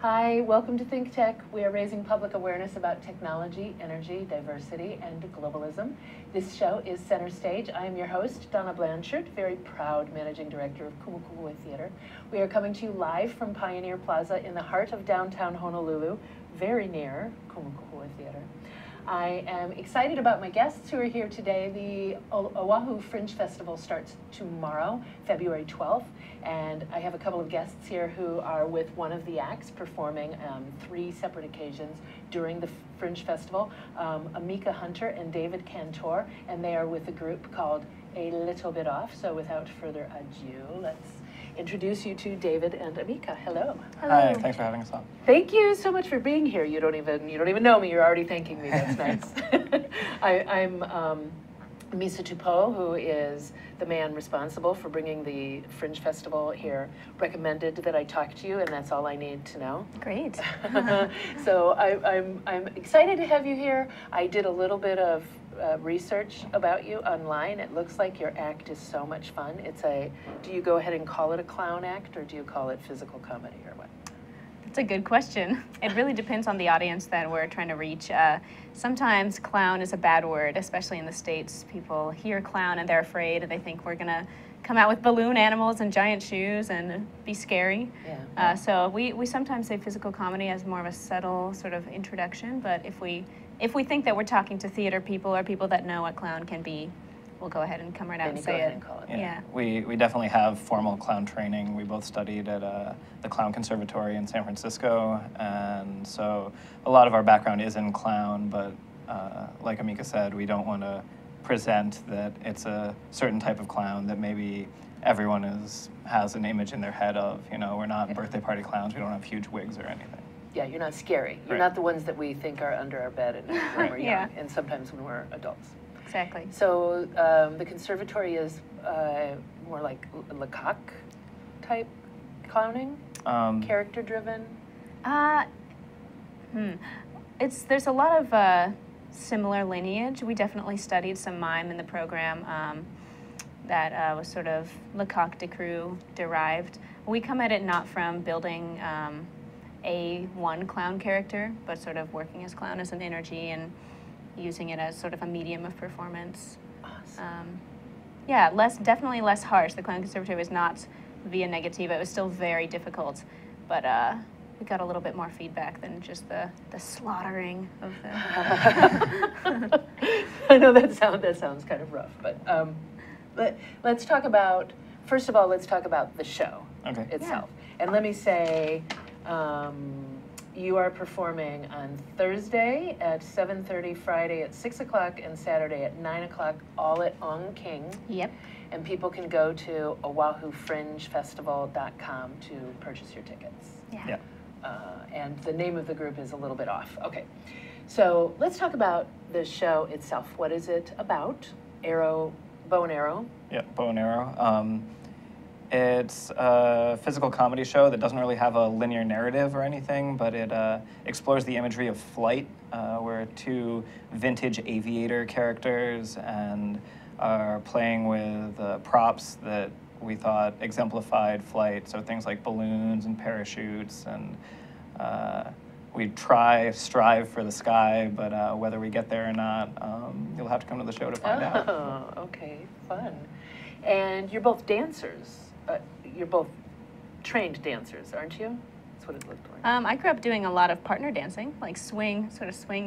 Hi, welcome to ThinkTech. We are raising public awareness about technology, energy, diversity, and globalism. This show is Center Stage. I am your host, Donna Blanchard, very proud Managing Director of Kumukua Theater. We are coming to you live from Pioneer Plaza in the heart of downtown Honolulu, very near Kumukua Theater. I am excited about my guests who are here today. The Oahu Fringe Festival starts tomorrow, February 12th, and I have a couple of guests here who are with one of the acts performing 3 separate occasions during the Fringe Festival, Amica Hunter and David Cantor, and they are with a group called A Little Bit Off. So without further ado, let's introduce you to David and Amica. Hello. Hello. Hi, thanks for having us on. Thank you so much for being here. You don't even know me. You're already thanking me. That's nice. I'm Misa Tupou, who is the man responsible for bringing the Fringe Festival here. Recommended that I talk to you, and that's all I need to know. Great. So I'm excited to have you here. I did a little bit of research about you online. It looks like your act is so much fun. Do you go ahead and call it a clown act, or do you call it physical comedy, or what? That's a good question. It really depends on the audience that we're trying to reach. Sometimes clown is a bad word, especially in the States. People hear clown and they're afraid, and they think we're gonna come out with balloon animals and giant shoes and be scary. Yeah. So we sometimes say physical comedy as more of a subtle sort of introduction, but if we think that we're talking to theater people or people that know what clown can be, we'll go ahead and come right out and say it. And call it. Yeah. We definitely have formal clown training. We both studied at the Clown Conservatory in San Francisco, and so a lot of our background is in clown, but like Amica said, we don't want to present that it's a certain type of clown that maybe everyone has an image in their head of. You know, we're not birthday party clowns. We don't have huge wigs or anything. Yeah, you're not scary. You're Right. not the ones that we think are under our bed and when we're young, Yeah. and sometimes when we're adults. Exactly. So the conservatory is more like Lecoq type clowning, character driven. There's a lot of similar lineage. We definitely studied some mime in the program that was sort of Lecoq derived. We come at it not from building one clown character, but sort of working as clown as an energy and using it as sort of a medium of performance. Awesome. Yeah, definitely less harsh. The Clown Conservatory was not via negativa. It was still very difficult, but we got a little bit more feedback than just the slaughtering of the... I know that sounds kind of rough, but let's talk about, first of all, let's talk about the show itself. Yeah. And let me say, you are performing on Thursday at 7:30, Friday at 6 o'clock, and Saturday at 9 o'clock, all at On King. Yep. And people can go to oahufringefestival.com to purchase your tickets. Yeah. And the name of the group is A Little Bit Off. Okay, so let's talk about the show itself. What is it about? Beau and Aero? Yeah, Beau and Aero. It's a physical comedy show that doesn't really have a linear narrative or anything, but it explores the imagery of flight. We're 2 vintage aviator characters and are playing with props that we thought exemplified flight, so things like balloons and parachutes, and we strive for the sky, but whether we get there or not, you'll have to come to the show to find out. Oh, okay, fun. And you're both dancers. You're both trained dancers, aren't you? That's what it looked like. I grew up doing a lot of partner dancing, like swing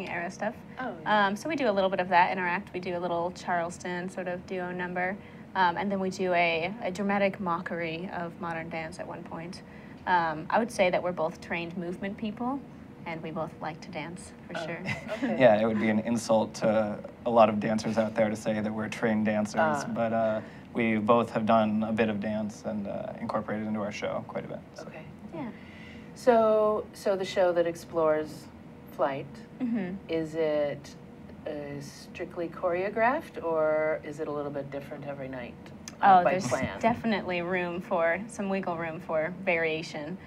era stuff. Oh, yeah. So we do a little bit of that in our act. We do a little Charleston sort of duo number. And then we do a dramatic mockery of modern dance at one point. I would say that we're both trained movement people, and we both like to dance, for sure. Okay. Yeah, it would be an insult to a lot of dancers out there to say that we're trained dancers, but we both have done a bit of dance and incorporated into our show quite a bit. So. Okay. Yeah. So the show that explores flight, is it strictly choreographed, or is it a little bit different every night? Oh, by there's plan? definitely some wiggle room for variation.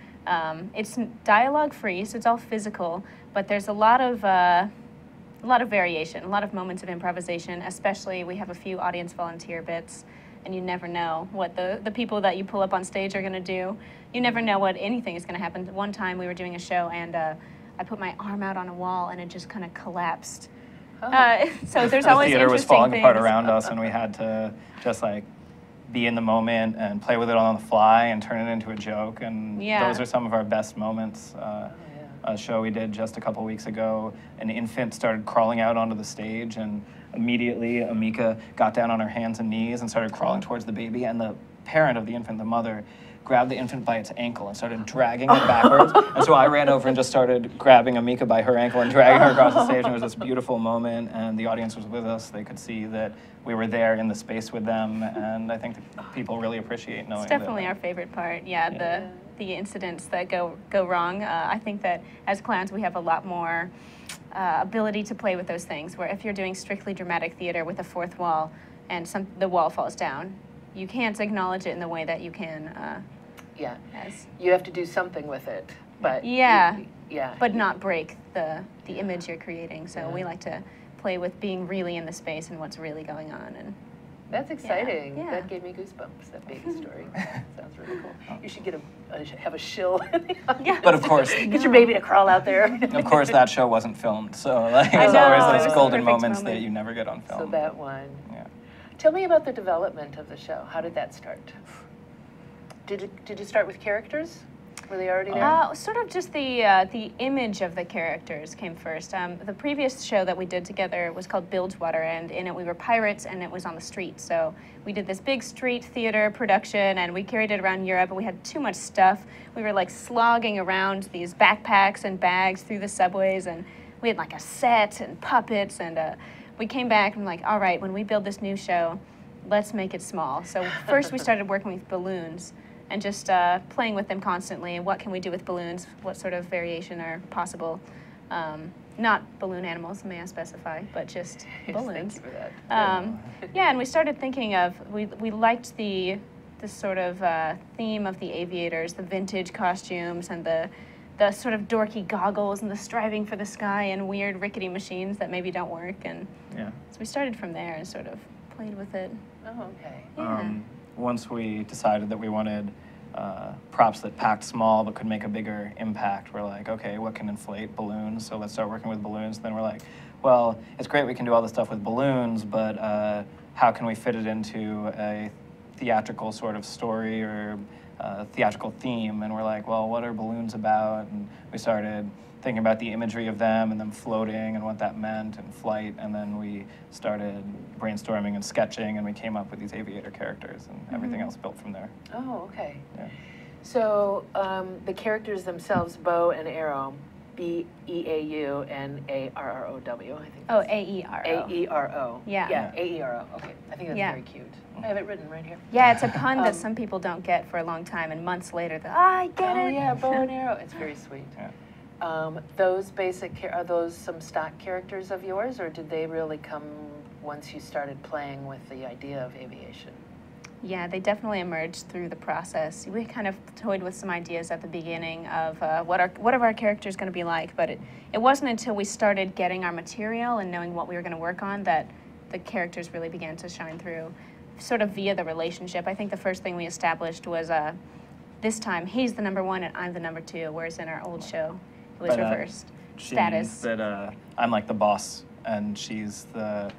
It's dialogue free, so it's all physical, but there's a lot of variation, a lot of moments of improvisation. Especially, we have a few audience volunteer bits and you never know what the people that you pull up on stage are going to do. You never know what anything is going to happen. One time we were doing a show, and I put my arm out on a wall, and it just kind of collapsed. Oh. So there's always the theater was interesting falling apart things. around us, and we had to just like be in the moment and play with it on the fly and turn it into a joke. And Yeah. those are some of our best moments. A show we did just a couple weeks ago, an infant started crawling out onto the stage, and immediately Amica got down on her hands and knees and started crawling towards the baby, and the parent of the infant, the mother, grabbed the infant by its ankle and started dragging it backwards. And so I ran over and just started grabbing Amica by her ankle and dragging her across the stage. And it was this beautiful moment, and the audience was with us. They could see that we were there in the space with them, and I think that people really appreciate knowing It's definitely that. our favorite part. Yeah, the incidents that go wrong. I think that as clowns we have a lot more ability to play with those things. Where if you're doing strictly dramatic theater with a fourth wall and the wall falls down, you can't acknowledge it in the way that you can. Yeah. As You have to do something with it, but Yeah. yeah. but not break the image you're creating. So Yeah. we like to play with being really in the space and what's really going on. And That's exciting. yeah. That gave me goosebumps. That baby story sounds really cool. You should have a shill. Yeah. But of course, Get your baby to crawl out there. of course, that show wasn't filmed, so like, I it's know, always it was those the golden perfect moments moment. that you never get on film. So that one. Yeah. Tell me about the development of the show. How did that start? Did you start with characters? Were they already there? Sort of just the image of the characters came first. The previous show that we did together was called Bilgewater, and in it we were pirates, and it was on the street. So we did this big street theater production, and we carried it around Europe, and we had too much stuff. We were like slogging around these backpacks and bags through the subways, and we had like a set and puppets, and we came back and like, all right, when we build this new show, let's make it small. So first we started working with balloons and just playing with them constantly. And what can we do with balloons? What sort of variation are possible? Not balloon animals, may I specify, but just Yes, balloons. thank you for that. Yeah, and we started thinking of, we liked the sort of theme of the aviators, the vintage costumes and the sort of dorky goggles and the striving for the sky and weird rickety machines that maybe don't work. And Yeah. so we started from there and sort of played with it. Oh, okay. Yeah. Once we decided that we wanted props that packed small but could make a bigger impact, we're like, okay, what can inflate balloons? So let's start working with balloons. Then we're like, well, it's great we can do all this stuff with balloons, but how can we fit it into a theatrical sort of story or theatrical theme? And we're like, well, what are balloons about? And we started thinking about the imagery of them and them floating and what that meant and flight, and then we started brainstorming and sketching, and we came up with these aviator characters, and everything else built from there. Oh, okay. Yeah. So the characters themselves, Beau and Aero, Beau and Arow, I think. Oh, AERO. Aero. Yeah. Yeah, Aero. Okay, I think that's Yeah. very cute. I have it written right here. Yeah, it's a pun that some people don't get for a long time, and months later, I get Oh it. yeah, Beau and Aero. It's very sweet. Yeah. Those are those some stock characters of yours, or did they really come once you started playing with the idea of aviation? Yeah, they definitely emerged through the process. We kind of toyed with some ideas at the beginning of what are our characters going to be like, but it wasn't until we started getting our material and knowing what we were going to work on that the characters really began to shine through, sort of via the relationship. I think the first thing we established was this time he's the number one and I'm the number two, whereas in our old show it was reversed. Status. That I'm like the boss, and she's the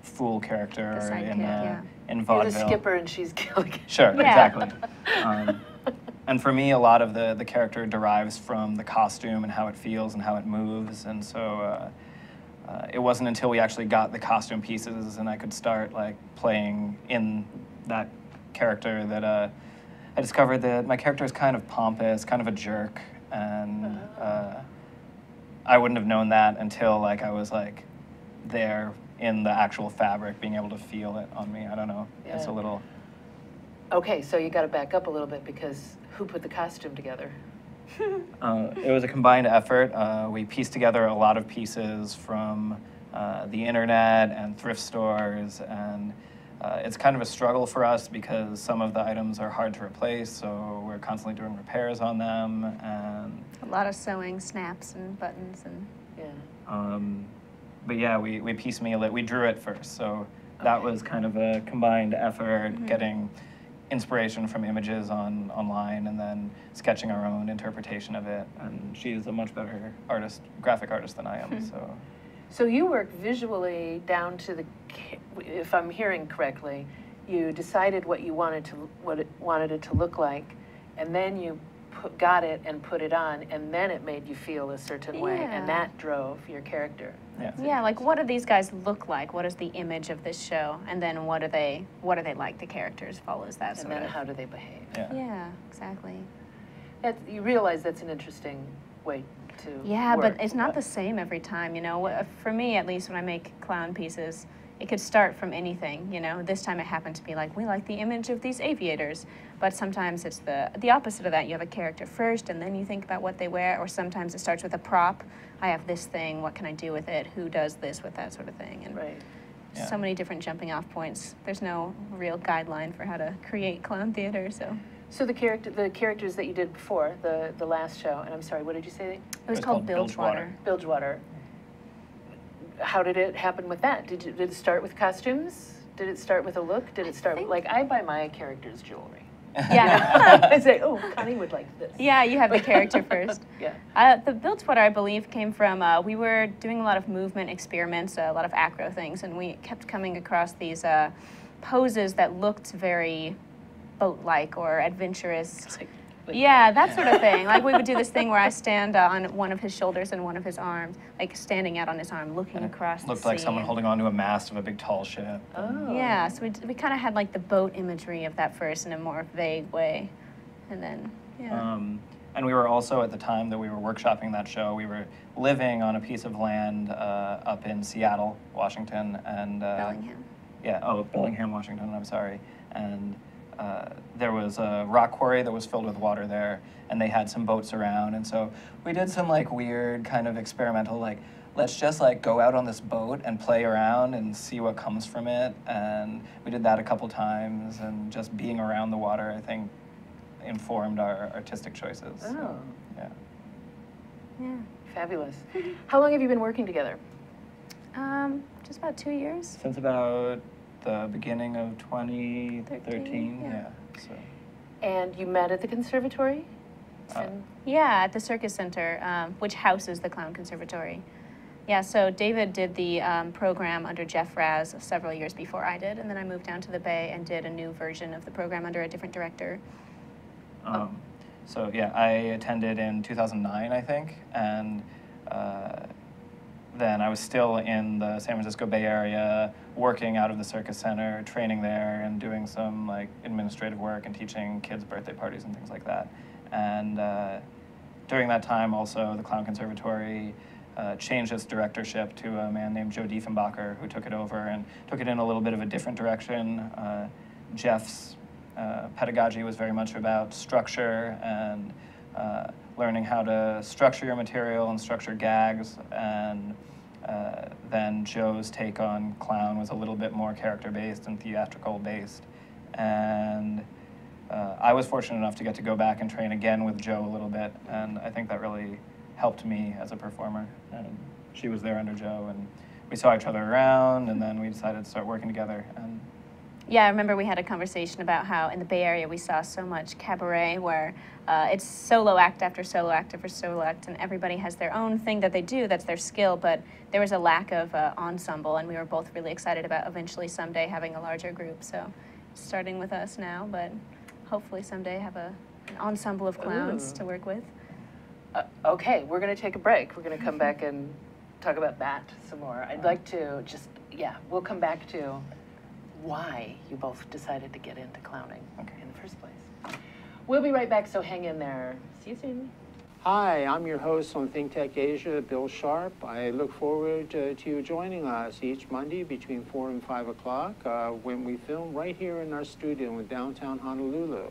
fool character The sidekick, in yeah. in You're vaudeville. the skipper and she's Gilligan. Sure, Yeah. exactly. And for me, a lot of the character derives from the costume and how it feels and how it moves. And so it wasn't until we actually got the costume pieces and I could start like playing in that character that I discovered that my character is kind of pompous, kind of a jerk, and I wouldn't have known that until like I was like there in the actual fabric, being able to feel it on me. I don't know. It's a Yeah. little. Okay, so you got to back up a little bit because who put the costume together? It was a combined effort. We pieced together a lot of pieces from the internet and thrift stores, and it's kind of a struggle for us because some of the items are hard to replace, so we're constantly doing repairs on them. And A lot of sewing, snaps, and buttons, and Yeah. but yeah, we piecemeal it. We drew it first, so that Okay. was kind of a combined effort, Mm-hmm. getting inspiration from images online and then sketching our own interpretation of it. And she's a much better graphic artist than I am, so. So you work visually down to the, if I'm hearing correctly, you decided what you wanted it to look like, and then you got it and put it on, and then it made you feel a certain way, Yeah. and that drove your character. Yeah. Yeah, like what do these guys look like? What is the image of this show? And then what are they like? The characters follows that And sort then of. how do they behave? Yeah. Yeah, exactly. You realize that's an interesting way to Yeah, work. but it's not the same every time, you know. For me, at least, when I make clown pieces, it could start from anything, you know. This time it happened to be like, we like the image of these aviators. But sometimes it's the opposite of that. You have a character first, and then you think about what they wear. Or sometimes it starts with a prop. I have this thing. What can I do with it? Who does this with that sort of thing? And Right. Yeah. so many different jumping off points. There's no real guideline for how to create clown theater, so. So the characters that you did before, the last show, and I'm sorry, what did you say? It was called Bilgewater. Bilgewater. How did it happen with that? Did it start with costumes? Did it start with a look? Did it start with, like, I buy my characters jewelry. Yeah. I say, oh, Connie would like this. Yeah, you have the character first. Yeah. The Bilgewater, I believe, came from, we were doing a lot of movement experiments, a lot of acro things, and we kept coming across these poses that looked very boat-like or adventurous. It's like, Yeah, that sort of thing. Like we would do this thing where I stand on one of his shoulders and one of his arms, like standing out on his arm, looking across the Looked like sea. someone holding onto a mast of a big tall ship. Oh. Yeah, so we kind of had like the boat imagery of that first in a more vague way, and then yeah. And we were also, at the time that we were workshopping that show, we were living on a piece of land up in Seattle, Washington, and Bellingham. Yeah, Bellingham, Washington, I'm sorry. And there was a rock quarry that was filled with water there, and they had some boats around, and so we did some like weird kind of experimental, like, let's just like go out on this boat and play around and see what comes from it. And we did that a couple times, and just being around the water, I think, informed our artistic choices. Oh. So, yeah. Yeah. Fabulous. How long have you been working together? Just about 2 years. Since about the beginning of 2013, 13, yeah. So. And you met at the conservatory? Uh, And Yeah, at the Circus Center, which houses the Clown Conservatory. Yeah, so David did the program under Jeff Raz several years before I did, and then I moved down to the Bay and did a new version of the program under a different director. So yeah, I attended in 2009, I think, and then I was still in the San Francisco Bay Area, working out of the Circus Center, training there, and doing some like administrative work and teaching kids' birthday parties and things like that. And during that time, also the Clown Conservatory changed its directorship to a man named Joe Diefenbacher, who took it over and took it in a little bit of a different direction. Jeff's pedagogy was very much about structure and learning how to structure your material and structure gags, and then Joe's take on clown was a little bit more character-based and theatrical-based. And I was fortunate enough to get to go back and train again with Joe a little bit, and I think that really helped me as a performer. And she was there under Joe, and we saw each other around, and then we decided to start working together. And Yeah, I remember we had a conversation about how in the Bay Area we saw so much cabaret where it's solo act after solo act after solo act, and everybody has their own thing that they do, that's their skill, but there was a lack of ensemble, and we were both really excited about eventually someday having a larger group. So starting with us now, but hopefully someday have an ensemble of clowns to work with. okay, we're going to take a break. We're going to come back and talk about that some more. I'd like to just, we'll come back to why you both decided to get into clowning in the first place. We'll be right back, so hang in there. See you soon. Hi, I'm your host on ThinkTech Asia, Bill Sharp. I look forward to you joining us each Monday between 4 and 5 o'clock when we film right here in our studio in downtown Honolulu.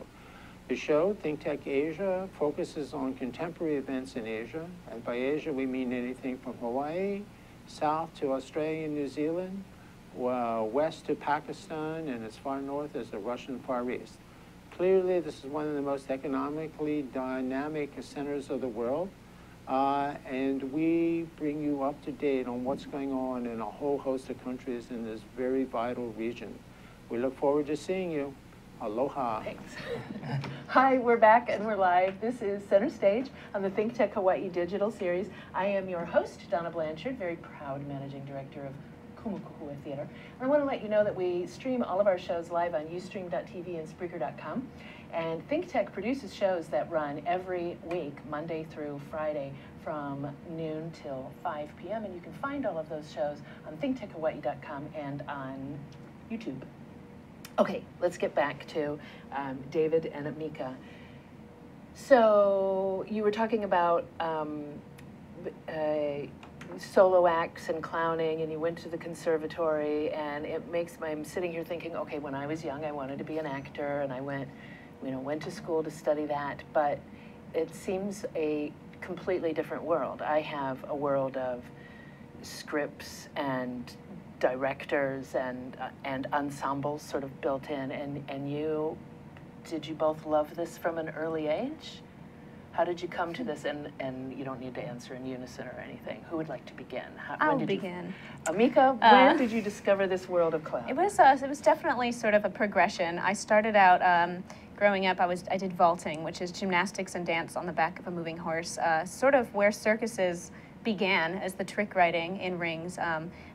The show, ThinkTech Asia, focuses on contemporary events in Asia. And by Asia, we mean anything from Hawaii, south to Australia and New Zealand, west to Pakistan, and as far north as the Russian Far East. Clearly, this is one of the most economically dynamic centers of the world. and we bring you up to date on what's going on in a whole host of countries in this very vital region. We look forward to seeing you. Aloha. Thanks. Hi, we're back and we're live. This is Center Stage on the ThinkTech Hawaii Digital Series. I am your host, Donna Blanchard, very proud managing director of Kumukuhua Theater. And I want to let you know that we stream all of our shows live on ustream.tv and Spreaker.com. And ThinkTech produces shows that run every week, Monday through Friday, from noon till 5 p.m. And you can find all of those shows on thinktechhawaii.com and on YouTube. Okay, let's get back to David and Amica. So you were talking about solo acts and clowning, and you went to the conservatory, and I'm sitting here thinking, okay, when I was young, I wanted to be an actor, and I went to school to study that, but it seems a completely different world. I have a world of scripts and directors and ensembles sort of built in, and did you both love this from an early age? How did you come to this? And you don't need to answer in unison or anything. Who would like to begin? I'll begin. Amica, when did you discover this world of clown? It was definitely sort of a progression. I started out growing up. I did vaulting, which is gymnastics and dance on the back of a moving horse, sort of where circuses began as the trick riding in rings.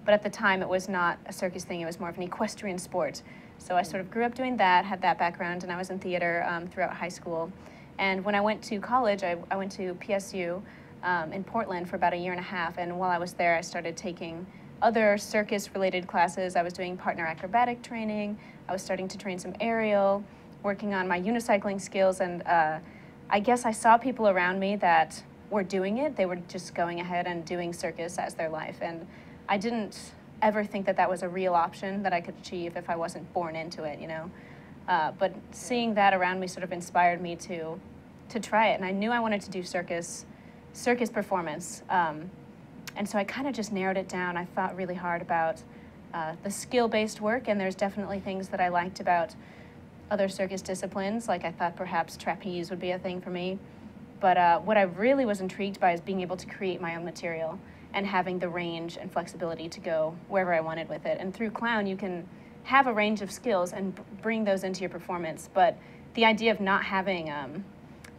But at the time, it was not a circus thing. It was more of an equestrian sport. So I sort of grew up doing that, had that background, and I was in theater throughout high school. And when I went to college, I went to PSU in Portland for about a year and a half. And while I was there, I started taking other circus-related classes. I was doing partner acrobatic training. I was starting to train some aerial, working on my unicycling skills. And I guess I saw people around me that were doing it. They were just going ahead and doing circus as their life. And I didn't ever think that that was a real option that I could achieve if I wasn't born into it, you know. But seeing that around me sort of inspired me to try it. And I knew I wanted to do circus performance. And so I kind of just narrowed it down. I thought really hard about the skill-based work, and there's definitely things that I liked about other circus disciplines. Like I thought perhaps trapeze would be a thing for me. But what I really was intrigued by is being able to create my own material and having the range and flexibility to go wherever I wanted with it. And through clown, you can have a range of skills and bring those into your performance. But the idea of not having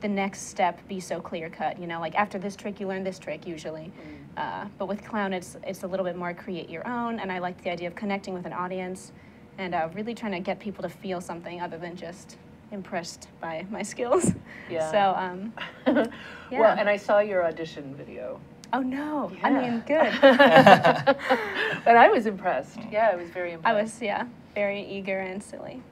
the next step be so clear-cut, you know, like after this trick, you learn this trick usually. But with clown, it's a little bit more create your own, and I like the idea of connecting with an audience and really trying to get people to feel something other than just impressed by my skills. Yeah. So, yeah. Well, and I saw your audition video. Oh, no. Yeah. I mean, good. But I was impressed. Yeah, I was very impressed. I was, yeah, very eager and silly.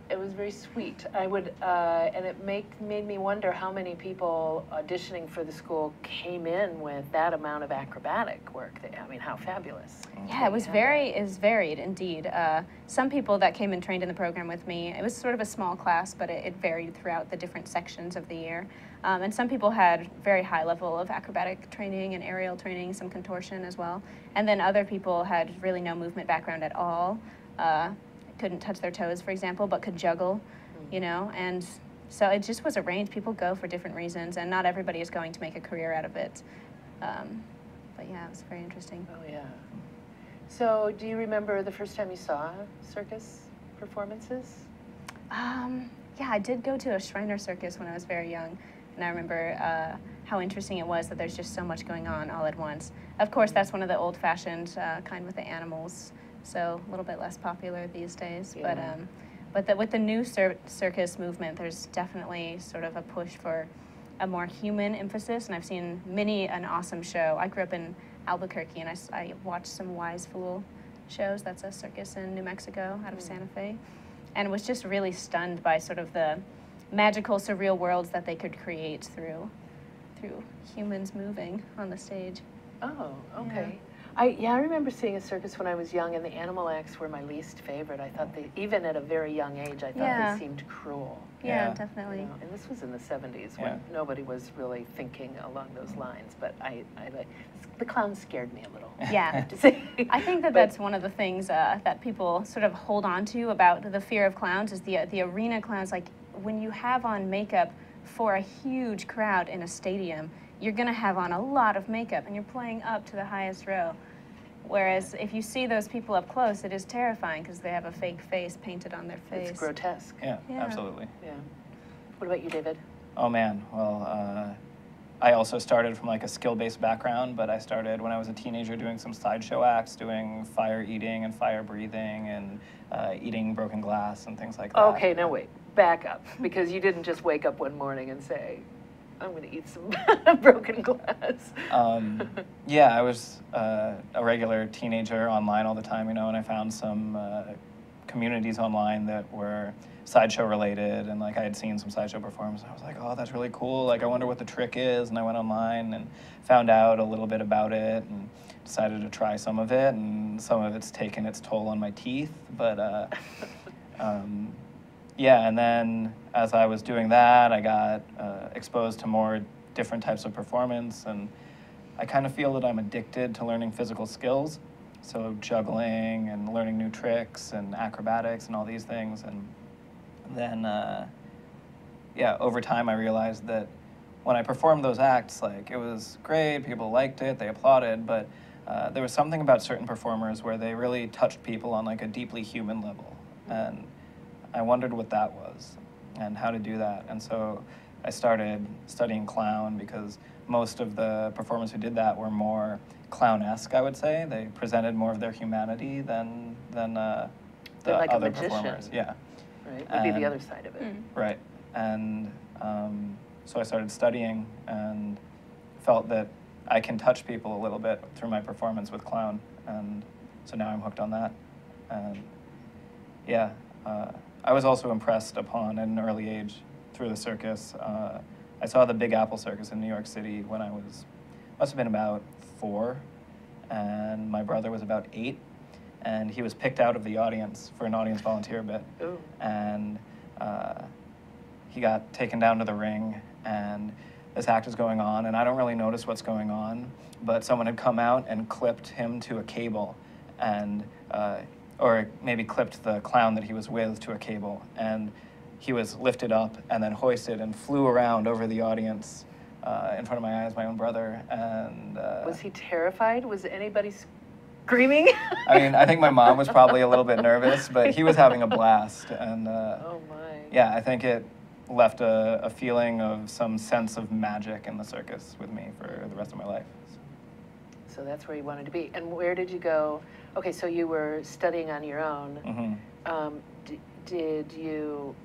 It was very sweet. And it made me wonder how many people auditioning for the school came in with that amount of acrobatic work. I mean, how fabulous. Yeah, it was varied indeed. Some people that came and trained in the program with me, it was sort of a small class, but it varied throughout the different sections of the year. And some people had very high level of acrobatic training and aerial training, some contortion as well. And then other people had really no movement background at all. Couldn't touch their toes, for example, but could juggle, you know, and so it just was a range. People go for different reasons, and not everybody is going to make a career out of it. But yeah, it was very interesting. Oh, yeah. So do you remember the first time you saw circus performances? Yeah, I did go to a Shriner circus when I was very young, and I remember how interesting it was that there's just so much going on all at once. Of course, that's one of the old-fashioned kind with the animals, so a little bit less popular these days. Yeah. But with the new circus movement, there's definitely sort of a push for a more human emphasis, and I've seen many an awesome show. I grew up in Albuquerque, and I watched some Wise Fool shows. That's a circus in New Mexico out of Santa Fe, and was just really stunned by sort of the magical, surreal worlds that they could create through humans moving on the stage. Oh, okay. Yeah. I remember seeing a circus when I was young, and the animal acts were my least favorite. I thought even at a very young age, I thought they seemed cruel. Yeah, definitely. You know, and this was in the 70s when nobody was really thinking along those lines. But the clowns scared me a little. Yeah. I think that's one of the things that people sort of hold on to about the fear of clowns is the arena clowns. Like when you have on makeup for a huge crowd in a stadium, you're going to have on a lot of makeup and you're playing up to the highest row. Whereas if you see those people up close, it is terrifying because they have a fake face painted on their face. It's grotesque. Yeah, Yeah. absolutely. Yeah. What about you, David? Oh man, well, I also started from like a skill-based background, but I started when I was a teenager doing some sideshow acts, doing fire eating and fire breathing and eating broken glass and things like that. Okay, now wait, back up, because you didn't just wake up one morning and say, I'm going to eat some broken glass. Yeah, I was a regular teenager online all the time, and I found some communities online that were sideshow related, and like I had seen some sideshow performers, and I was like, oh, that's really cool. Like, I wonder what the trick is, and I went online and found out a little bit about it, and decided to try some of it, and some of it's taken its toll on my teeth, but yeah, and then as I was doing that, I got exposed to more different types of performance, and I kind of feel that I'm addicted to learning physical skills, so juggling and learning new tricks and acrobatics and all these things. And then, yeah, over time I realized that when I performed those acts, like, it was great, people liked it, they applauded, but there was something about certain performers where they really touched people on like a deeply human level. And I wondered what that was and how to do that. And so I started studying clown because most of the performers who did that were more clown-esque, I would say. They presented more of their humanity than the like a other magician. performers. Yeah. Right, would be the other side of it. Right. And so I started studying and felt that I can touch people a little bit through my performance with clown. And so now I'm hooked on that. And yeah, I was also impressed upon at an early age through the circus. I saw the Big Apple Circus in New York City when I must have been about 4, and my brother was about 8, and he was picked out of the audience for an audience volunteer bit. Ooh. And he got taken down to the ring, and this act is going on, and I don't really notice what's going on, but someone had come out and clipped him to a cable, and or maybe clipped the clown that he was with to a cable, and he was lifted up and then hoisted and flew around over the audience in front of my eyes, my own brother. And was he terrified? Was anybody screaming? I mean, I think my mom was probably a little bit nervous, but he was having a blast. And oh my. yeah, I think it left a feeling of some sense of magic in the circus with me for the rest of my life. So that's where you wanted to be. And where did you go? Okay, so you were studying on your own. Mm-hmm. Did you,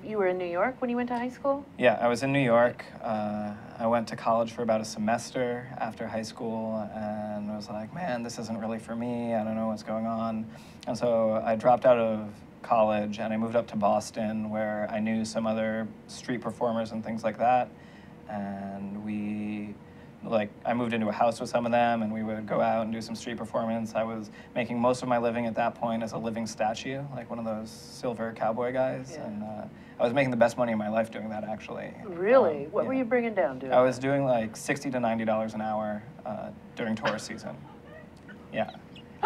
you were in New York when you went to high school? Yeah, I was in New York. I went to college for about a semester after high school, and I was like, man, this isn't really for me. I don't know what's going on. And so I dropped out of college, and I moved up to Boston, where I knew some other street performers and things like that. And I moved into a house with some of them, and we would go out and do some street performance. I was making most of my living at that point as a living statue, like one of those silver cowboy guys. Yeah. And I was making the best money of my life doing that, actually. Really? What yeah. were you bringing down to? I was doing like $60 to $90 an hour during tourist season. Yeah.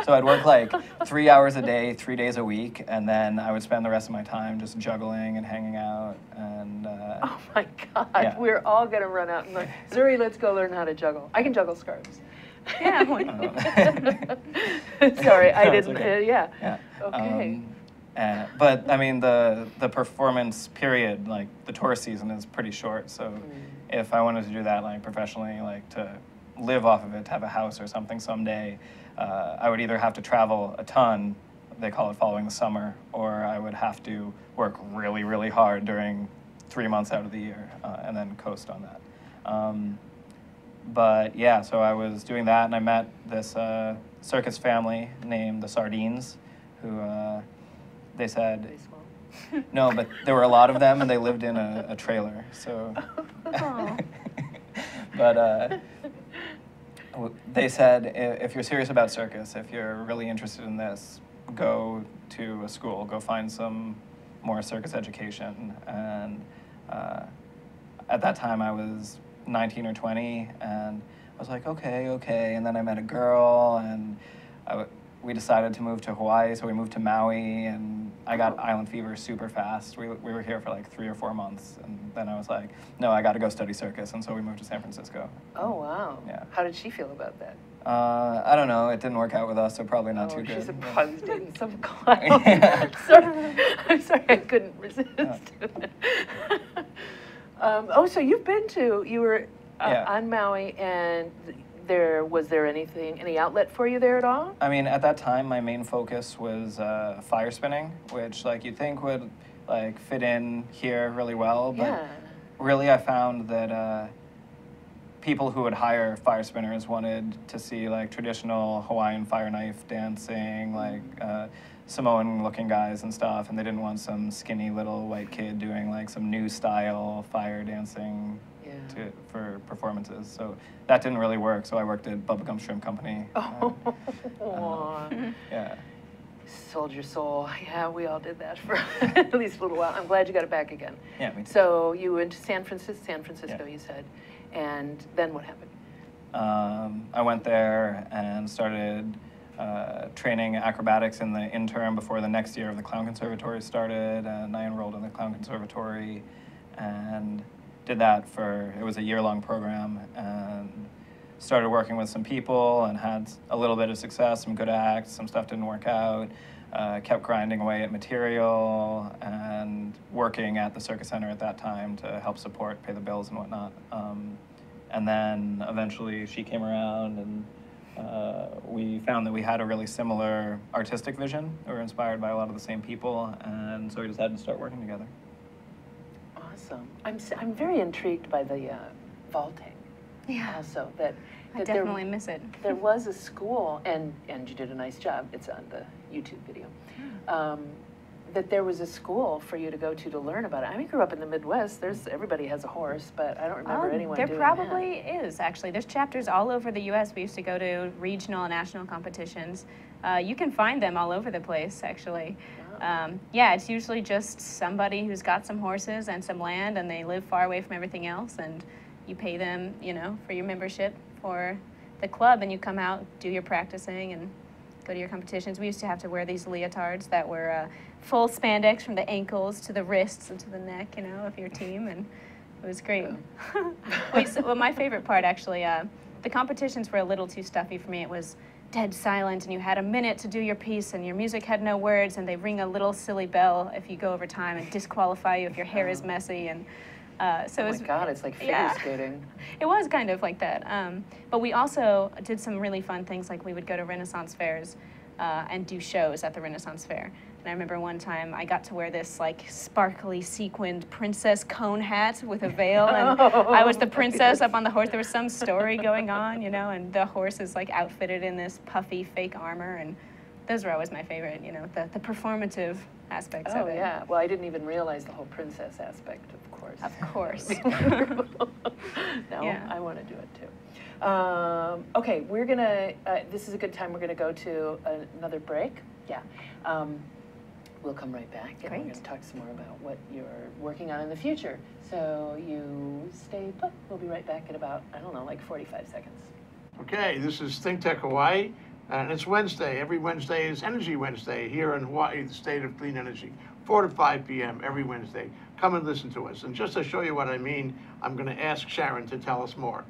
So I'd work like 3 hours a day, 3 days a week, and then I would spend the rest of my time just juggling and hanging out. And oh my God, yeah. We're all gonna run out and like, Zuri, let's go learn how to juggle. I can juggle scarves. Yeah. Sorry, I No, didn't. it's okay. Yeah. Yeah. Okay. But I mean, the performance period, like the tourist season, is pretty short. So if I wanted to do that like professionally, like to live off of it, to have a house or something someday, I would either have to travel a ton, they call it following the summer, or I would have to work really, really hard during 3 months out of the year and then coast on that. But yeah, so I was doing that, and I met this circus family named the Sardines, who they said, Very small. no, but there were a lot of them, and they lived in a trailer. So, but they said, if you're serious about circus, if you're really interested in this, go to a school, go find some more circus education. And at that time, I was 19 or 20, and I was like, okay. And then I met a girl, and we decided to move to Hawaii, so we moved to Maui, and I got island fever super fast. We were here for like 3 or 4 months, and then I was like, no, I got to go study circus, and so we moved to San Francisco. Oh, wow. Yeah. How did she feel about that? I don't know. It didn't work out with us, so probably not too good. She's probably dating some clown. Yeah. I'm sorry, I couldn't resist. So you were on Maui, and was there any outlet for you there at all? I mean, at that time, my main focus was fire spinning, which like you'd think would like fit in here really well, but really I found that people who would hire fire spinners wanted to see like traditional Hawaiian fire knife dancing, like Samoan-looking guys and stuff, and they didn't want some skinny little white kid doing like some new style fire dancing for performances. So that didn't really work. So I worked at Bubblegum Shrimp Company. Yeah. Sold your soul. Yeah, we all did that for at least a little while. I'm glad you got it back again. Yeah, me too. So you went to San Francisco, you said, and then what happened? I went there and started training acrobatics in the interim before the next year of the Clown Conservatory started, and I enrolled in the Clown Conservatory and did that it was a year-long program, and started working with some people and had a little bit of success, some good acts, some stuff didn't work out, kept grinding away at material and working at the Circus Center at that time to help support, pay the bills and whatnot. And then eventually she came around, and we found that we had a really similar artistic vision. We were inspired by a lot of the same people, and so we decided to start working together. Awesome. I'm very intrigued by the vaulting. Yeah. Also, I definitely miss it. There was a school, and you did a nice job. It's on the YouTube video. That there was a school for you to go to learn about it. I grew up in the Midwest. Everybody has a horse, but I don't remember anyone doing that. There probably is, actually. There's chapters all over the U.S. We used to go to regional and national competitions. You can find them all over the place, actually. Wow. Yeah, it's usually just somebody who's got some horses and some land, and they live far away from everything else, and you pay them, for your membership for the club, and you come out, do your practicing, and go to your competitions. We used to have to wear these leotards that were full spandex from the ankles to the wrists and to the neck, of your team, and it was great. Well, my favorite part, actually, the competitions were a little too stuffy for me. It was dead silent, and you had a minute to do your piece, and your music had no words, and they ring a little silly bell if you go over time and disqualify you if your hair is messy, and so oh my God, it's like figure skating. It was kind of like that. But we also did some really fun things, like we would go to Renaissance fairs and do shows at the Renaissance Fair. And I remember one time I got to wear this like sparkly sequined princess cone hat with a veil, and I was the princess up on the horse. There was some story going on, and the horse is like outfitted in this puffy fake armor, and those were always my favorite, the performative aspects of it. Oh, yeah. Well, I didn't even realize the whole princess aspect, of course. Of course. No, Yeah. I want to do it too. Okay, we're going to, this is a good time. We're going to go to another break. Yeah. We'll come right back, and we're going to talk some more about what you're working on in the future. So you stay put. We'll be right back in about, I don't know, like 45 seconds. Okay, this is ThinkTech Hawaii, and it's Wednesday. Every Wednesday is Energy Wednesday here in Hawaii, the state of clean energy. 4 to 5 p.m. every Wednesday. Come and listen to us. And just to show you what I mean, I'm going to ask Sharon to tell us more.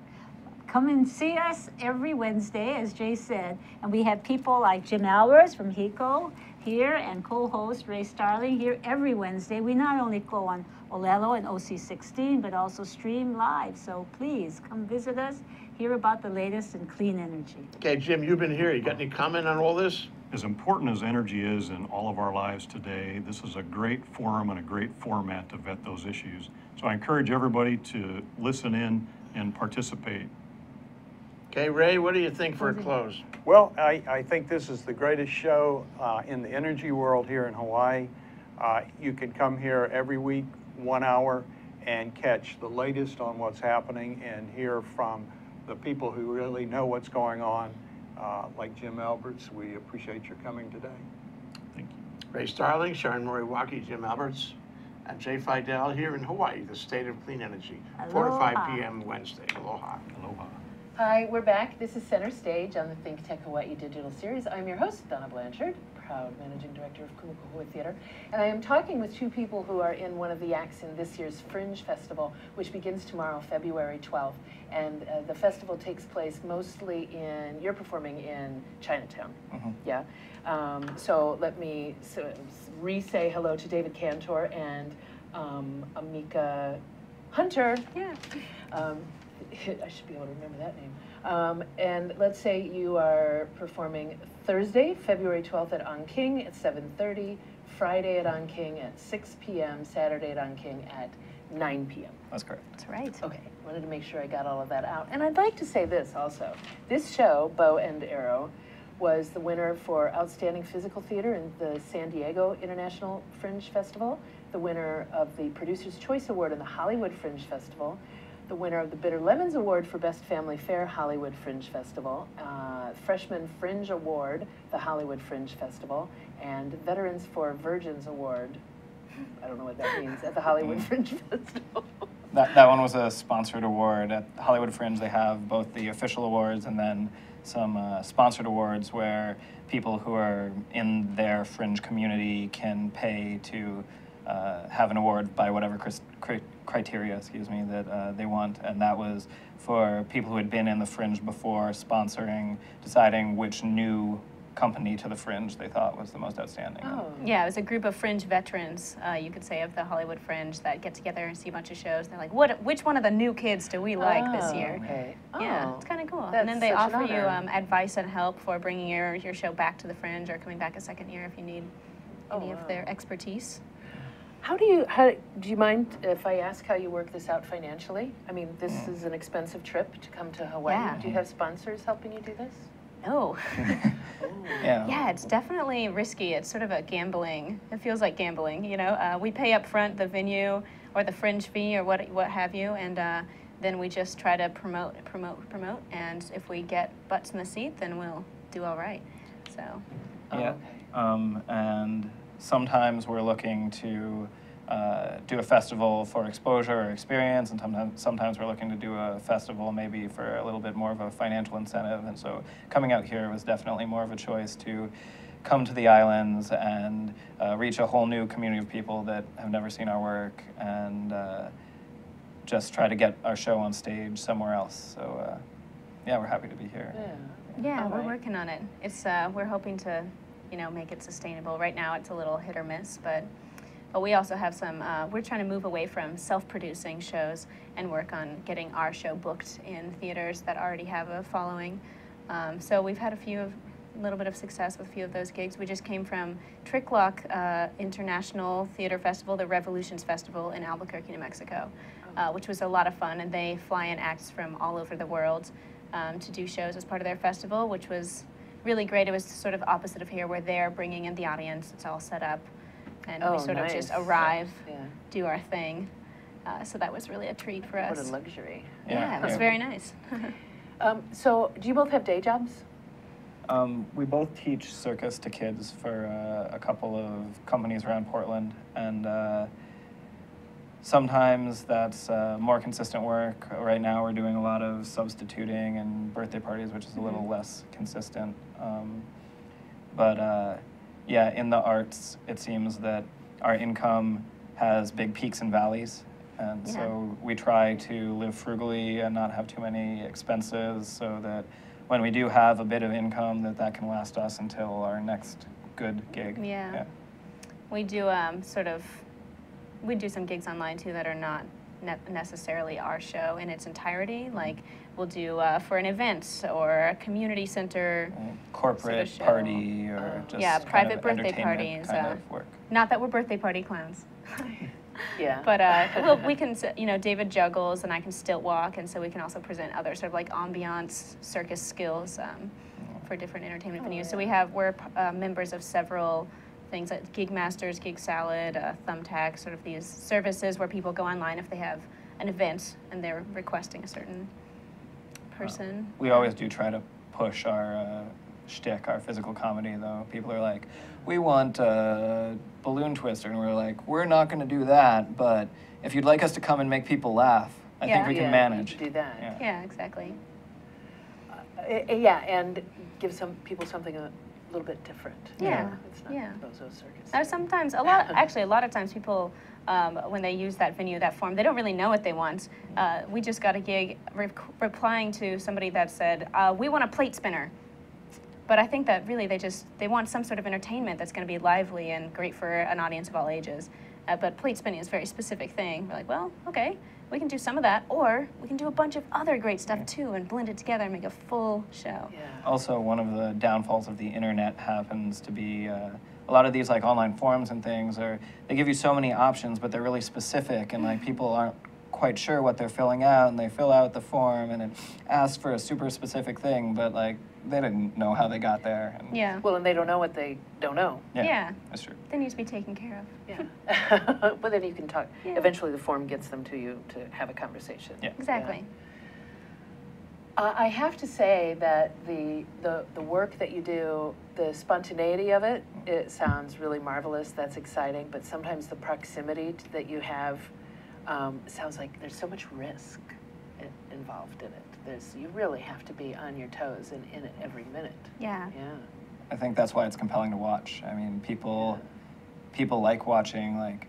Come and see us every Wednesday, as Jay said. And we have people like Jim Albers from HECO here, and co-host Ray Starling here every Wednesday. We not only go on Olelo and OC16, but also stream live. So please come visit us, hear about the latest in clean energy. Okay, Jim, you've been here. You got any comment on all this? As important as energy is in all of our lives today, this is a great forum and a great format to vet those issues. So I encourage everybody to listen in and participate. Okay, Ray, what do you think for a close? Well, I think this is the greatest show in the energy world here in Hawaii. You can come here every week, 1 hour, and catch the latest on what's happening and hear from the people who really know what's going on, like Jim Alberts. We appreciate your coming today. Thank you. Ray Starling, Sharon Moriwaki, Jim Alberts, and Jay Fidel here in Hawaii, the state of clean energy. 4 to 5 p.m. Wednesday. Aloha. Aloha. Hi, we're back. This is Center Stage on the ThinkTech Hawaii Digital Series. I'm your host, Donna Blanchard, proud managing director of Kumukuhua Theater. And I am talking with two people who are in one of the acts in this year's Fringe Festival, which begins tomorrow, February 12th. And the festival takes place mostly you're performing in Chinatown. Mm-hmm. Yeah. So let me re-say hello to David Cantor and Amica Hunter. Yeah. I should be able to remember that name. And let's say you are performing Thursday, February 12th at On King at 7:30, Friday at On King at 6 p.m., Saturday at On King at 9 p.m. That's correct. That's right. Okay, wanted to make sure I got all of that out. And I'd like to say this also. This show, Beau and Aero, was the winner for Outstanding Physical Theater in the San Diego International Fringe Festival, the winner of the Producer's Choice Award in the Hollywood Fringe Festival, the winner of the Bitter Lemons Award for Best Family Fare, Hollywood Fringe Festival, Freshman Fringe Award, the Hollywood Fringe Festival, and Veterans for Virgins Award, I don't know what that means, at the Hollywood Fringe Festival. That one was a sponsored award. At Hollywood Fringe, they have both the official awards and then some sponsored awards where people who are in their fringe community can pay to have an award by whatever criteria, that they want. And that was for people who had been in the fringe before, deciding which new company to the fringe they thought was the most outstanding. Oh. Yeah, it was a group of fringe veterans, you could say, of the Hollywood Fringe that get together and see a bunch of shows. They're like, which one of the new kids do we like this year? Okay. Yeah, it's kind of cool. And then they such an offer you honor. advice and help for bringing your show back to the Fringe or coming back a second year if you need any of their expertise. How do you mind if I ask how you work this out financially? I mean, this is an expensive trip to come to Hawaii. Yeah. Do you have sponsors helping you do this? No. Yeah. Yeah, it's definitely risky. It's sort of a gambling. It feels like gambling, you know. We pay up front the venue or the fringe fee or what have you, and then we just try to promote. And if we get butts in the seat, then we'll do all right. So. Yeah. Okay. And sometimes we're looking to do a festival for exposure or experience, and sometimes we're looking to do a festival maybe for a little bit more of a financial incentive. And so coming out here was definitely more of a choice to come to the islands and reach a whole new community of people that have never seen our work, and just try to get our show on stage somewhere else. So yeah, we're happy to be here. Yeah, All we're right. working on it. It's we're hoping to, make it sustainable. Right now, it's a little hit or miss, but we also have some. We're trying to move away from self-producing shows and work on getting our show booked in theaters that already have a following. So we've had a little bit of success with a few of those gigs. We just came from Trick Lock International Theater Festival, the Revolutions Festival in Albuquerque, New Mexico, which was a lot of fun. And they fly in acts from all over the world to do shows as part of their festival, which was really great. It was sort of opposite of here, where they're bringing in the audience. It's all set up, and we sort of just arrive, do our thing. So that was really a treat for us. What a luxury. Yeah, it was very nice. So do you both have day jobs? We both teach circus to kids for a couple of companies around Portland, and sometimes that's more consistent work. Right now we're doing a lot of substituting and birthday parties, which is a little less consistent. But yeah, in the arts, it seems that our income has big peaks and valleys. And so we try to live frugally and not have too many expenses, so that when we do have a bit of income, that can last us until our next good gig. Yeah. We do we do some gigs online too that are not necessarily our show in its entirety. Like we'll do for an event or a community center, corporate sort of party, or just private birthday entertainment parties. kind of work. Not that we're birthday party clowns. Yeah. But well, we can, David juggles and I can stilt walk, and so we can also present other sort of like ambiance circus skills for different entertainment venues. So we're members of several things like Gig Masters, Gig Salad, Thumbtack, sort of these services where people go online if they have an event and they're requesting a certain person. We always do try to push our shtick, our physical comedy, though. People are like, we want a balloon twister, and we're like, we're not going to do that, but if you'd like us to come and make people laugh, I think we can manage. You can do that. Yeah, exactly. Yeah, and give some people something a little bit different. Yeah. It's not Yeah. Bozo Circus. Now, sometimes, actually, a lot of times people, when they use that venue, that form, they don't really know what they want. We just got a gig replying to somebody that said, we want a plate spinner. But I think that really they want some sort of entertainment that's going to be lively and great for an audience of all ages. But plate spinning is a very specific thing. We're like, well, okay, we can do some of that, or we can do a bunch of other great stuff too and blend it together and make a full show. Yeah. Also, one of the downfalls of the internet happens to be a lot of these like online forums and things they give you so many options, but they're really specific, and like people aren't quite sure what they're filling out, and they fill out the form and it asks for a super specific thing, but like they didn't know how they got there. And Yeah. Well, and they don't know what they don't know. Yeah. That's true. They need to be taken care of. Yeah. But then you can talk. Yeah. Eventually, the form gets them to you to have a conversation. Yeah. Exactly. I have to say that the work that you do, the spontaneity of it, it sounds really marvelous. That's exciting. But sometimes the proximity that you have sounds like there's so much risk involved in it. You really have to be on your toes in it every minute. Yeah. Yeah. I think that's why it's compelling to watch. I mean, people like watching like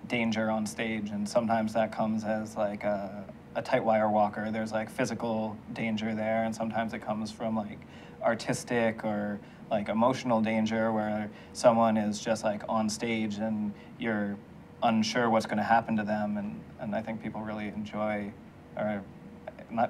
danger on stage, and sometimes that comes as like a tight wire walker. There's like physical danger there, and sometimes it comes from like artistic or like emotional danger where someone is just like on stage and you're unsure what's going to happen to them, and I think people really enjoy, or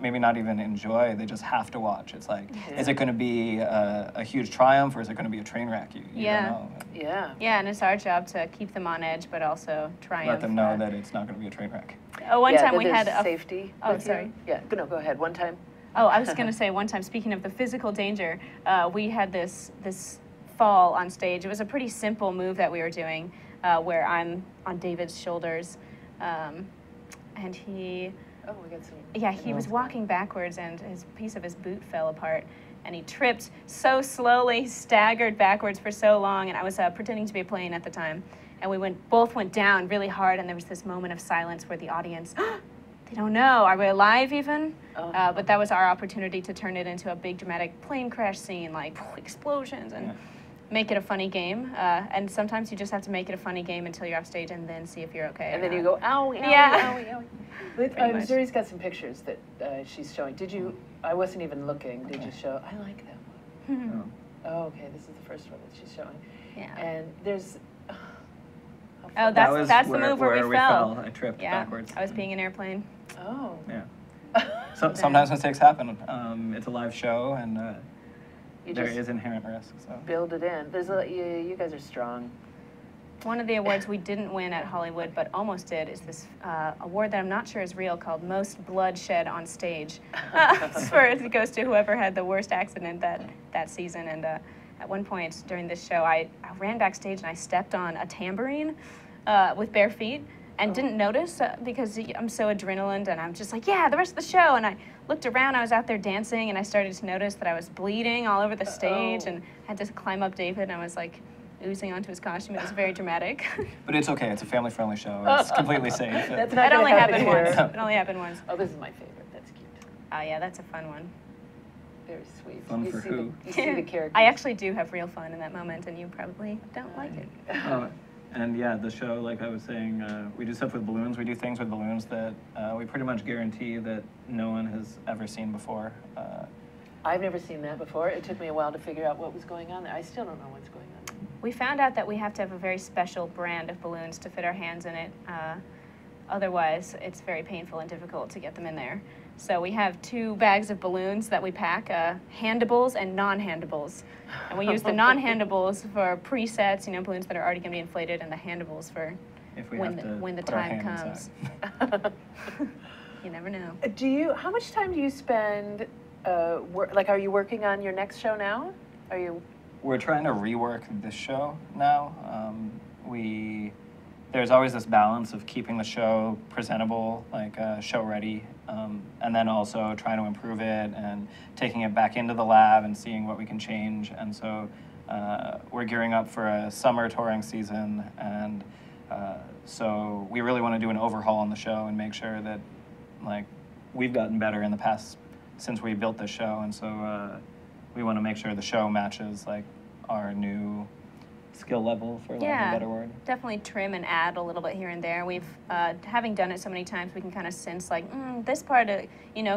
maybe not even enjoy, they just have to watch. It's like, is it going to be a huge triumph, or is it going to be a train wreck? You Yeah. don't know. Yeah. Yeah, and it's our job to keep them on edge, but also triumph. Let them know that it's not going to be a train wreck. One time that we had there's a safety. Oh, with you. sorry. Yeah. No, go ahead. One time. Oh, I was going to say one time, speaking of the physical danger, we had this fall on stage. It was a pretty simple move that we were doing where I'm on David's shoulders and he... Oh, we got some. Yeah, he was walking backwards and his piece of his boot fell apart and he tripped so slowly, staggered backwards for so long, and I was pretending to be a plane at the time. And we both went down really hard, and there was this moment of silence where the audience, they don't know, are we alive even? But that was our opportunity to turn it into a big dramatic plane crash scene, like explosions, and make it a funny game. And sometimes you just have to make it a funny game until you're off stage and then see if you're okay. And then you go, owie, owie, Yeah. owie, owie. Missouri's got some pictures that she's showing. Did you, I wasn't even looking, did you show? I like that one. Oh, okay, this is the first one that she's showing. Yeah. And there's, Oh, That was that's the move where we fell. I tripped Yeah, backwards. I was being an airplane. oh. Yeah. So sometimes mistakes happen. It's a live show, and You there just is inherent risk. So. build it in. There's you guys are strong. One of the awards we didn't win at Hollywood, but almost did, is this award that I'm not sure is real called Most Bloodshed on Stage. It goes to whoever had the worst accident that season. And at one point during this show, I ran backstage and I stepped on a tambourine with bare feet and didn't notice because I'm so adrenaline, and I'm just like, yeah, the rest of the show. And I looked around, I was out there dancing, and I started to notice that I was bleeding all over the stage and had to climb up David, and I was like, oozing onto his costume. It was very dramatic. But it's okay. It's a family-friendly show. It's completely safe. That's not That gonna only happen happened here. once. It only happened once. Oh, this is my favorite. That's cute. Oh yeah, that's a fun one. Very sweet. Fun you for see who? You see the characters. I actually do have real fun in that moment, and you probably don't like it. And yeah, the show, like I was saying, we do stuff with balloons. We do things with balloons that we pretty much guarantee that no one has ever seen before. I've never seen that before. It took me a while to figure out what was going on there. I still don't know what's going on. We found out that we have to have a very special brand of balloons to fit our hands in it. Otherwise, it's very painful and difficult to get them in there. So we have 2 bags of balloons that we pack, handables and non-handables. And we use the non-handables for presets, balloons that are already going to be inflated, and the handables for If we when have to the put our time hand comes. inside. You never know. How much time do you spend, are you working on your next show now? Are you? We're trying to rework this show now. There's always this balance of keeping the show presentable, like show ready, and then also trying to improve it and taking it back into the lab and seeing what we can change. And so we're gearing up for a summer touring season, and so we really want to do an overhaul on the show and make sure that we've gotten better in the past since we built this show, and so we want to make sure the show matches our new skill level, for lack of a better word. Definitely trim and add a little bit here and there. We've, having done it so many times, we can kind of sense like, this part,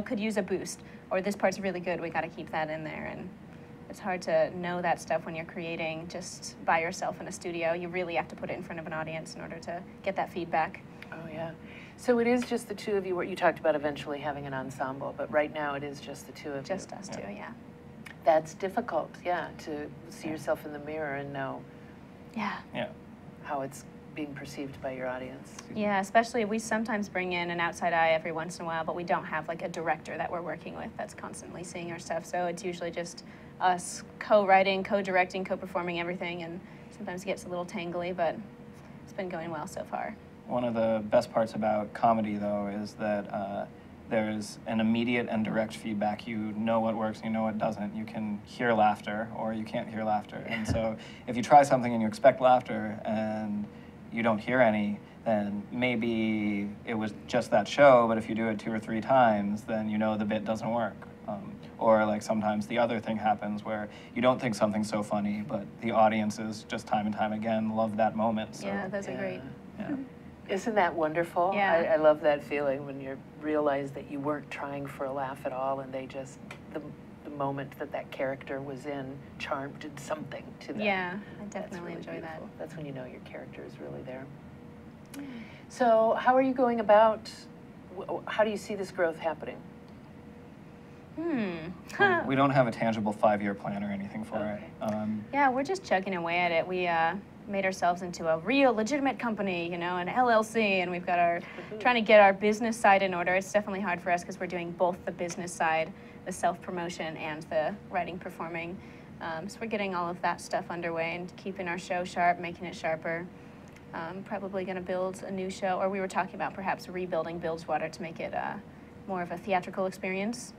could use a boost, or this part's really good, we got to keep that in there. And it's hard to know that stuff when you're creating just by yourself in a studio. You really have to put it in front of an audience in order to get that feedback. Oh, yeah. So it is just the two of you. What you talked about eventually having an ensemble, but right now it is just the two of you. Just us two, yeah. That's difficult, yeah, to see yourself in the mirror and know how it's being perceived by your audience. Yeah, especially we sometimes bring in an outside eye every once in a while, but we don't have like a director that we're working with that's constantly seeing our stuff. So it's usually just us co-writing, co-directing, co-performing everything, and sometimes it gets a little tangly, but it's been going well so far. One of the best parts about comedy, though, is that there's an immediate and direct feedback. You know what works and you know what doesn't. You can hear laughter or you can't hear laughter. And so if you try something and you expect laughter and you don't hear any, then maybe it was just that show, but if you do it 2 or 3 times, then you know the bit doesn't work. Or like sometimes the other thing happens where you don't think something's so funny, but the audiences just time and time again love that moment. So, yeah, those are great. Yeah. Isn't that wonderful? Yeah. I love that feeling when you realize that you weren't trying for a laugh at all, and they just, the moment that character was in did something to them. Yeah, I definitely really enjoy beautiful. that. That's when you know your character is really there. So how are you going about, how do you see this growth happening? We don't have a tangible 5-year plan or anything for it. Yeah, we're just chugging away at it. We made ourselves into a real legitimate company, an LLC, and we've got trying to get our business side in order. It's definitely hard for us because we're doing both the business side, the self-promotion, and the writing, performing. So we're getting all of that stuff underway and keeping our show sharp, making it sharper. Probably going to build a new show, or we were talking about perhaps rebuilding Bilgewater to make it more of a theatrical experience.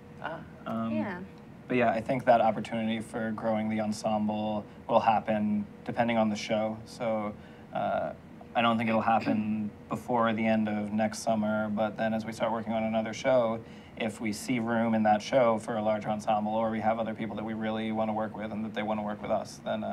Yeah. But yeah, I think that opportunity for growing the ensemble will happen depending on the show. So I don't think it'll happen before the end of next summer, but then as we start working on another show, if we see room in that show for a larger ensemble, or we have other people that we really want to work with and that they want to work with us, then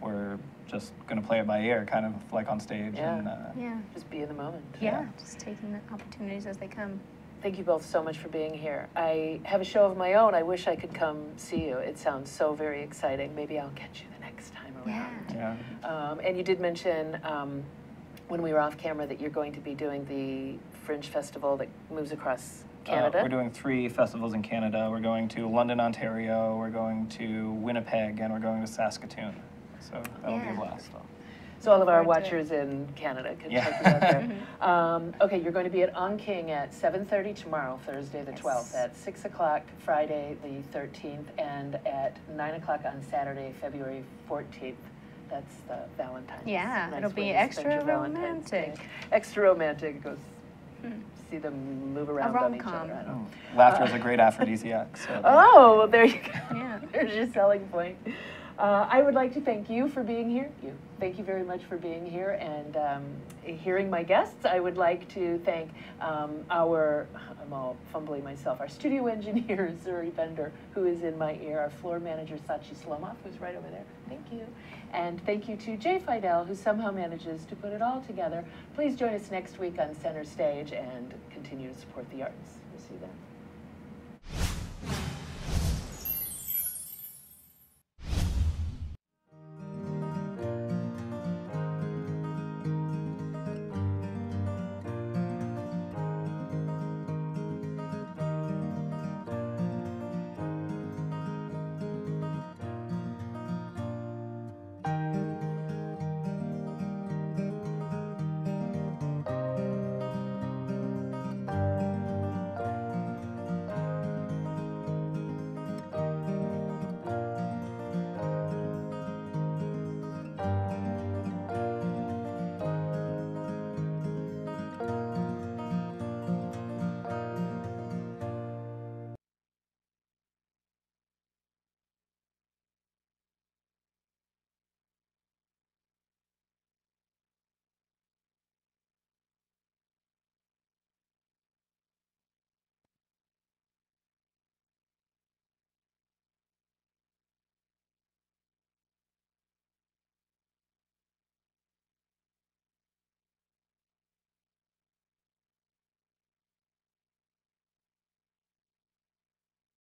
we're just going to play it by ear, kind of like on stage. Yeah. And, just be in the moment. Yeah, just taking the opportunities as they come. Thank you both so much for being here. I have a show of my own. I wish I could come see you. It sounds so very exciting. Maybe I'll catch you the next time around. Yeah. And you did mention when we were off camera that you're going to be doing the Fringe Festival that moves across Canada. We're doing 3 festivals in Canada. We're going to London, Ontario, we're going to Winnipeg, and we're going to Saskatoon. So that'll be a blast. So all of our watchers in Canada can check you out there. Okay, you're going to be at On King at 7:30 tomorrow, Thursday the 12th, at 6 o'clock Friday the 13th, and at 9 o'clock on Saturday, February 14th. That's the Valentine's. Yeah, nice it'll way be to spend your extra Valentine's Day. romantic. Extra romantic. Go see them move around on each rom-com. other. I don't know. Laughter is a great aphrodisiac. So. Oh, there you go. Yeah. There's your selling point. I would like to thank you for being here. Thank you very much for being here and hearing my guests. I would like to thank I'm all fumbling myself, our studio engineer, Zuri Bender, who is in my ear, our floor manager, Sachi Slomov, who's right over there. Thank you. And thank you to Jay Fidel, who somehow manages to put it all together. Please join us next week on Center Stage and continue to support the arts. We'll see you then.